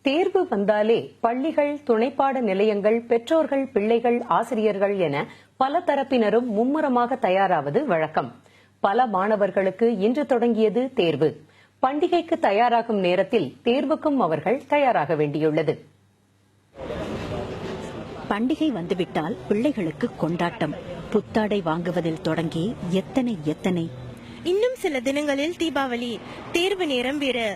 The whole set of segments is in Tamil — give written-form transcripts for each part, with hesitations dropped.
தேர்வு வந்தாலே பள்ளிகள், துணைப்பாட நிலையங்கள், பெற்றோர்கள், பிள்ளைகள், ஆசிரியர்கள் என பல தரப்பினரும் மும்முரமாக தயாராவது வழக்கம். பல மாணவர்களுக்கு இன்று தொடங்கியது தேர்வு. பண்டிகைக்கு தயாராகும் நேரத்தில் தேர்வுக்கும் அவர்கள் தயாராக வேண்டியுள்ளது. பண்டிகை வந்துவிட்டால் பிள்ளைகளுக்கு கொண்டாட்டம். புத்தாடை வாங்குவதில் தொடங்கி எத்தனை இன்னும் சில தினங்களில் தீபாவளி. தேர்வு நேரம் வேறு.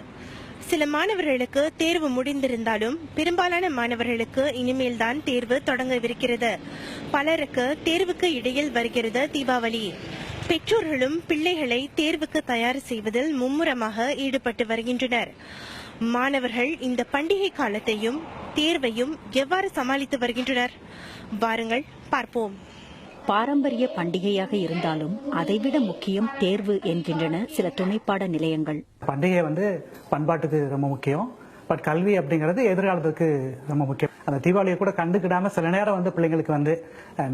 சில மாணவர்களுக்கு தேர்வு முடிந்திருந்தாலும் பெரும்பாலான மாணவர்களுக்கு இனிமேல் தான் தேர்வு தொடங்கவிருக்கிறது. பலருக்கு தேர்வுக்கு இடையில் வருகிறது தீபாவளி. பெற்றோர்களும் பிள்ளைகளை தேர்வுக்கு தயார் செய்வதில் மும்முரமாக ஈடுபட்டு வருகின்றனர். மாணவர்கள் இந்த பண்டிகை காலத்தையும் தேர்வையும் எவ்வாறு சமாளித்து வருகின்றனர்? வாருங்கள் பார்ப்போம். பாரம்பரிய பண்டிகையாக இருந்தாலும் அதைவிட முக்கியம் தேர்வு என்கின்றன சில துணைப்பாட நிலையங்கள். பண்டிகை பண்பாட்டுக்கு ரொம்ப முக்கியம். பட் கல்வி அப்படிங்கிறது எதிர்காலத்துக்கு ரொம்ப முக்கியம். அந்த தீபாவளியை கூட கண்டுக்கிடாம சில நேரம் பிள்ளைங்களுக்கு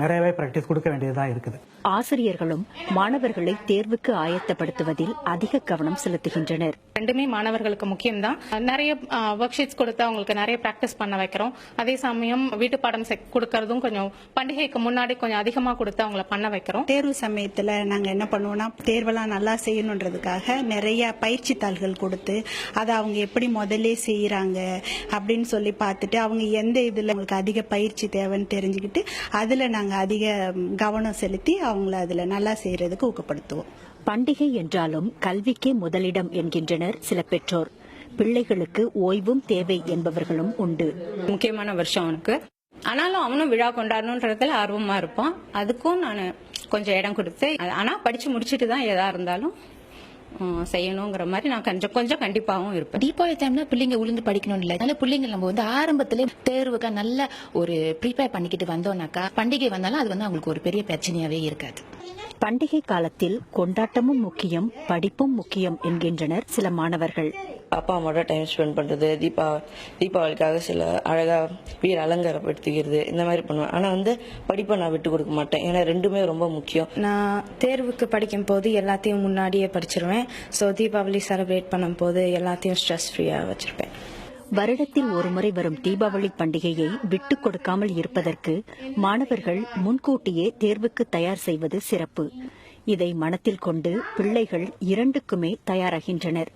நிறையவே பிராக்டிஸ் கொடுக்க வேண்டியதாக இருக்குது. ஆசிரியர்களும் மாணவர்களை தேர்வுக்கு ஆயத்தப்படுத்துவதில் அதிக கவனம் செலுத்துகின்றனர். ரெண்டுமே மாணவர்களுக்கு முக்கியம்தான். நிறைய ஒர்க் ஷீட்ஸ் கொடுத்து அவங்களுக்கு நிறைய பிராக்டிஸ் பண்ண வைக்கிறோம். அதே சமயம் வீட்டு பாடம் கொடுக்கறதும் கொஞ்சம் பண்டிகைக்கு முன்னாடி கொஞ்சம் அதிகமா கொடுத்து அவங்கள பண்ண வைக்கிறோம். தேர்வு சமயத்துல நாங்க என்ன பண்ணுவோம்னா, தேர்வெல்லாம் நல்லா செய்யணுன்றதுக்காக நிறைய பயிற்சி தாள்கள் கொடுத்து அதை அவங்க எப்படி முதல்ல செய்யறாங்க அப்படின்னு சொல்லி பார்த்துட்டு அவங்க எந்த இதுல அவங்களுக்கு அதிக பயிற்சி தேவைன்னு தெரிஞ்சுக்கிட்டு அதுல நாங்க அதிக கவனம் செலுத்தி அவங்கள அதுல நல்லா செய்யறதுக்கு ஊக்கப்படுத்துவோம். பண்டிகை என்றாலும் கல்விக்கே முதலிடம் என்கின்றனர் சில பெற்றோர். பிள்ளைகளுக்கு ஓய்வும் தேவை என்பவர்களும் உண்டு. முக்கியமான வருஷம் அவனுக்கு, ஆனாலும் அவனும் விழா கொண்டாடணுன்றதுல ஆர்வமா இருப்பான். அதுக்கும் நான் கொஞ்சம் இடம் கொடுத்து, ஆனா படிச்சு முடிச்சுட்டு தான் எதா இருந்தாலும் செய்யணுங்கிற மாதிரி நான் கொஞ்சம் கண்டிப்பாகவும் இருப்பேன். தீபாவளி டைம்ல பிள்ளைங்க உளுந்து படிக்கணும் இல்லை, அதனால பிள்ளைங்க நம்ம ஆரம்பத்திலே தேர்வுக்கு நல்ல ஒரு ப்ரிப்பேர் பண்ணிக்கிட்டு வந்தோம்னாக்கா பண்டிகை வந்தாலும் அது அவங்களுக்கு ஒரு பெரிய பிரச்சனையாவே இருக்காது. பண்டிகை காலத்தில் கொண்டாட்டமும் முக்கியம், படிப்பும் முக்கியம் என்கின்றனர் சில மாணவர்கள். அப்பா அம்மாவோட டைம் ஸ்பெண்ட் பண்றது, தீபாவளிக்காக சில அழகா வீர அலங்காரப்படுத்திக்கிறது, இந்த மாதிரி பண்ணுவேன். ஆனா படிப்பை நான் விட்டு கொடுக்க மாட்டேன். ஏன்னா ரெண்டுமே ரொம்ப முக்கியம். நான் தேர்வுக்கு படிக்கும் போது எல்லாத்தையும் முன்னாடியே படிச்சிருவேன். ஸோ தீபாவளி செலிப்ரேட் பண்ணும் போது எல்லாத்தையும் ஸ்ட்ரெஸ் ஃப்ரீயா வச்சிருப்பேன். வருடத்தில் ஒருமுறை வரும் தீபாவளி பண்டிகையை விட்டுக் கொடுக்காமல் இருப்பதற்கு மாணவர்கள் முன்கூட்டியே தேர்வுக்கு தயார் செய்வது சிறப்பு. இதை மனத்தில் கொண்டு பிள்ளைகள் இரண்டுக்குமே தயாராகின்றனர்.